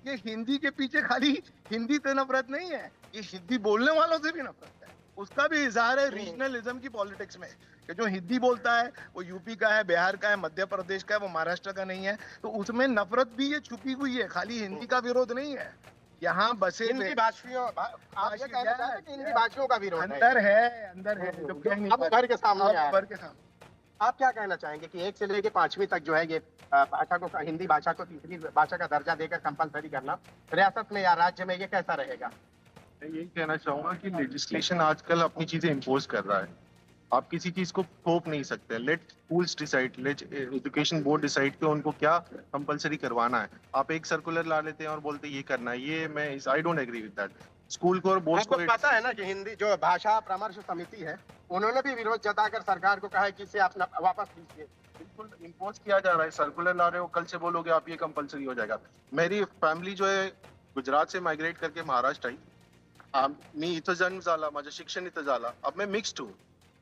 ये हिंदी के पीछे खाली हिंदी से नफरत नहीं है, ये हिंदी बोलने वालों से भी नफरत है। उसका भी इजहार है रीजनलिज्म की पॉलिटिक्स में, कि जो हिंदी बोलता है वो यूपी का है, बिहार का है, मध्य प्रदेश का है, वो महाराष्ट्र का नहीं है। तो उसमें नफरत भी ये छुपी हुई है, खाली हिंदी का विरोध नहीं है। यहाँ बसे हिंदी भाषियों, आप ये कहना चाहते हैं कि हिंदी भाषियों का विरोध है? अंदर है जो कह नहीं अब पाते। उभर के सामने आया है। उभर के सामने। आप क्या कहना चाहेंगे कि 1 से लेकर 5वीं तक जो है ये भाषा को, हिंदी भाषा को तीसरी भाषा का दर्जा देकर कंपलसरी करना रियासत में या राज्य में, ये कैसा रहेगा? मैं यही कहना चाहूंगा कि लेजिस्लेशन आजकल अपनी चीजें इम्पोज कर रहा है। आप किसी चीज को थोप नहीं सकते। Let schools decide, let education board decide कि उनको क्या कंपलसरी करवाना है। आप एक सर्कुलर ला लेते हैं और बोलते हैं ये करना है, ये मैं I don't agree with that. School को और बोर्ड आपको को पता है ना कि हिंदी जो भाषा परामर्श समिति है, उन्होंने भी विरोध जताकर सरकार को कहा है कि इसे आप वापस लीजिए। बिल्कुल इम्पोज किया जा रहा है। सर्कुलर ला रहे हो, कल से बोलोगे आप ये कंपलसरी हो जाएगा। मेरी फॅमिली जो है गुजरात से माइग्रेट करके महाराष्ट्र आई। मी इथं जन्म झाला, माझं शिक्षण इथं झालं। अब मैं मिक्स्ड हूँ,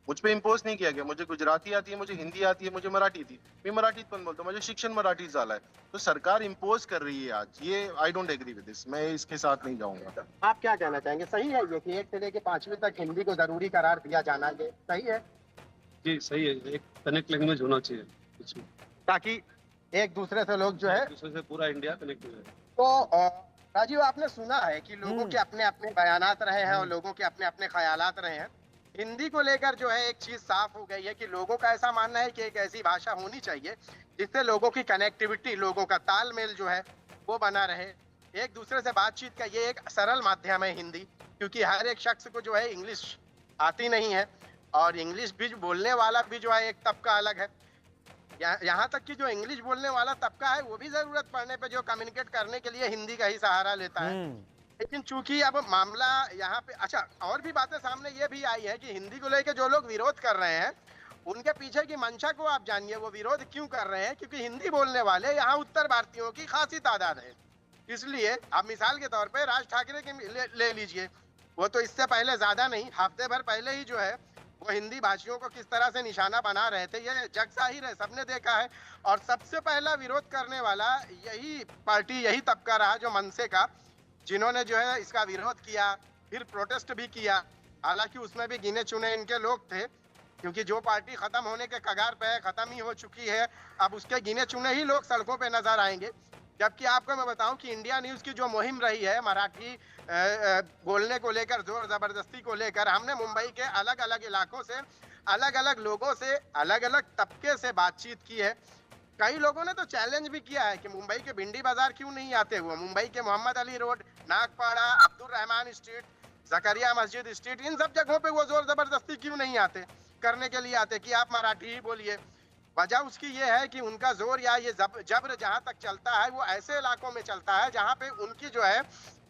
मुझ पे इम्पोज नहीं किया गया। मुझे गुजराती आती है, मुझे हिंदी आती है, मुझे मराठी थी, मैं मराठीत पण बोलतो, मुझे शिक्षण मराठी झाला है। तो सरकार इम्पोज कर रही है आज, ये I don't agree with this. मैं इसके साथ नहीं जाऊंगा। आप क्या कहना चाहेंगे? सही है ये कि 1 से लेकर 5वीं तक हिंदी को जरूरी करार दिया जाना, ये सही है? जी सही है, एक कनेक्ट लैंग्वेज होना चाहिए इसमें, ताकि एक दूसरे से लोग जो है, दूसरे से पूरा इंडिया कनेक्ट हो जाए। तो राजीव, आपने सुना है कि लोगों के अपने अपने बयानात रहे हैं और लोगों के अपने अपने ख्यालात रहे हैं। हिंदी को लेकर जो है एक चीज साफ हो गई है कि लोगों का ऐसा मानना है कि एक ऐसी भाषा होनी चाहिए जिससे लोगों की कनेक्टिविटी, लोगों का तालमेल जो है वो बना रहे। एक दूसरे से बातचीत का ये एक सरल माध्यम है हिंदी, क्योंकि हर एक शख्स को जो है इंग्लिश आती नहीं है, और इंग्लिश भी बोलने वाला भी जो है एक तबका अलग है। यहाँ तक कि जो इंग्लिश बोलने वाला तबका है वो भी जरूरत पड़ने पे जो कम्युनिकेट करने के लिए हिंदी का ही सहारा लेता है। लेकिन चूंकि अब मामला यहाँ पे, अच्छा, और भी बातें सामने ये भी आई है कि हिंदी को लेकर जो लोग विरोध कर रहे हैं उनके पीछे की मंशा को आप जानिए। वो विरोध क्यों कर रहे हैं? क्योंकि हिंदी बोलने वाले यहाँ उत्तर भारतीयों की खासी तादाद है। इसलिए आप मिसाल के तौर पे राज ठाकरे के ले लीजिए, वो तो इससे पहले ज्यादा नहीं, हफ्ते भर पहले ही जो है वो हिंदी भाषियों को किस तरह से निशाना बना रहे थे, ये जग जाहिर है, सबने देखा है। और सबसे पहला विरोध करने वाला यही पार्टी, यही तबका रहा जो मनसे का, जिन्होंने जो है इसका विरोध किया, फिर प्रोटेस्ट भी किया। हालांकि उसमें भी गिने चुने इनके लोग थे, क्योंकि जो पार्टी खत्म होने के कगार पे है, खत्म ही हो चुकी है, अब उसके गिने चुने ही लोग सड़कों पे नजर आएंगे। जबकि आपको मैं बताऊं कि इंडिया न्यूज की जो मुहिम रही है मराठी बोलने को लेकर, जोर जबरदस्ती को लेकर, हमने मुंबई के अलग अलग इलाकों से, अलग अलग लोगों से, अलग अलग तबके से बातचीत की है। कई लोगों ने तो चैलेंज भी किया है कि मुंबई के भिंडी बाजार क्यों नहीं आते हुए, मुंबई के मोहम्मद अली रोड, नागपाड़ा, अब्दुल रहमान स्ट्रीट, जकरिया मस्जिद स्ट्रीट, इन सब जगहों पे वो जोर जबरदस्ती क्यों नहीं आते, करने के लिए आते कि आप मराठी ही बोलिए। वजह उसकी ये है कि उनका जोर या ये जबर जहां तक चलता है वो ऐसे इलाकों में चलता है जहां पे उनकी जो है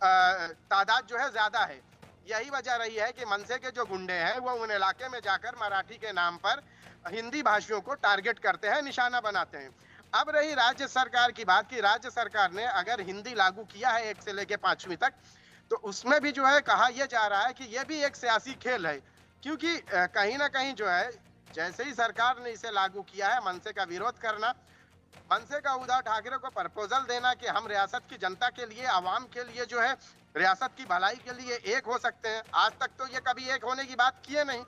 तादाद जो है ज्यादा है। यही वजह रही है कि मनसे के जो गुंडे हैं वो उन इलाके में जाकर मराठी के नाम पर हिंदी भाषियों को टारगेट करते हैं, निशाना बनाते हैं। अब रही राज्य सरकार की बात, कि राज्य सरकार ने अगर हिंदी लागू किया है 1 से लेकर 5वीं तक, तो उसमें भी जो है कहा यह जा रहा है कि यह भी एक सियासी खेल है, क्योंकि कहीं ना कहीं जो है जैसे ही सरकार ने इसे लागू किया है, मनसे का विरोध करना, मनसे का उद्धव ठाकरे को प्रपोजल देना कि हम रियासत की जनता के लिए, आवाम के लिए जो है, रियासत की भलाई के लिए एक हो सकते हैं। आज तक तो ये कभी एक होने की बात किए नहीं।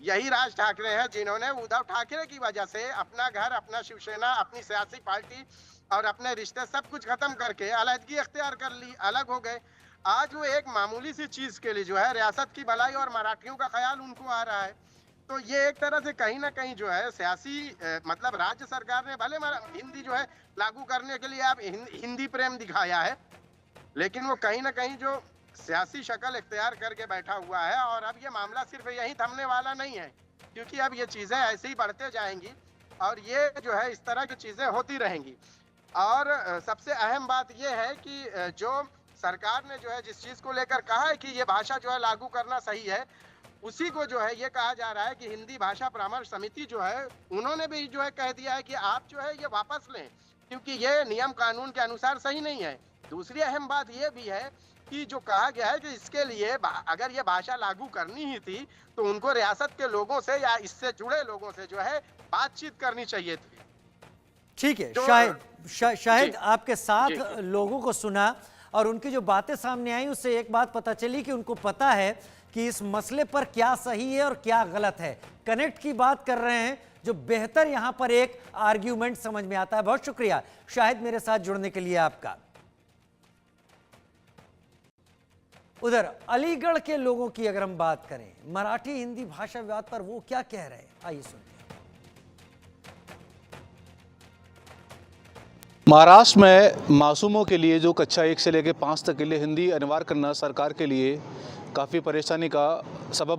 यही राज ठाकरे हैं जिन्होंने उद्धव ठाकरे की वजह से अपना घर, अपना शिवसेना, अपनी सियासी पार्टी और अपने रिश्ते सब कुछ खत्म करके अलहदगी अख्तियार कर ली, अलग हो गए। आज वो एक मामूली सी चीज के लिए जो है रियासत की भलाई और मराठियों का ख्याल उनको आ रहा है। तो ये एक तरह से कहीं ना कहीं जो है सियासी मतलब राज्य सरकार ने भले हिंदी जो है लागू करने के लिए आप हिंदी प्रेम दिखाया है, लेकिन वो कहीं ना कहीं जो सियासी शक्ल इख्तियार करके बैठा हुआ है। और अब ये मामला सिर्फ यही थमने वाला नहीं है, क्योंकि अब ये चीजें ऐसे ही बढ़ते जाएंगी और ये जो है इस तरह की चीजें होती रहेंगी। और सबसे अहम बात ये है कि जो सरकार ने जो है जिस चीज को लेकर कहा है कि ये भाषा जो है लागू करना सही है, उसी को जो है ये कहा जा रहा है कि हिंदी भाषा परामर्श समिति जो है उन्होंने भी जो है कह दिया है कि आप जो है ये वापस लें, क्योंकि ये नियम कानून के अनुसार सही नहीं है। दूसरी अहम बात ये भी है कि जो कहा गया है कि इसके लिए अगर ये भाषा लागू करनी ही थी तो उनको रियासत के लोगों से या इससे जुड़े लोगों से जो है बातचीत करनी चाहिए थी। ठीक है, शाहिद आपके साथ लोगों को सुना। और उनकी जो बातें सामने आई उससे एक बात पता चली कि उनको पता है कि इस मसले पर क्या सही है और क्या गलत है। कनेक्ट की बात कर रहे हैं, जो बेहतर यहां पर एक आर्ग्यूमेंट समझ में आता है। बहुत शुक्रिया शाहिद मेरे साथ जुड़ने के लिए आपका। उधर अलीगढ़ के लोगों की अगर हम बात करें मराठी हिंदी भाषा विवाद पर, वो क्या कह रहे हैं, आइए सुनते हैं। महाराष्ट्र में मासूमों के लिए जो कक्षा 1 से लेकर 5 तक के लिए हिंदी अनिवार्य करना सरकार के लिए काफ़ी परेशानी का सबब बन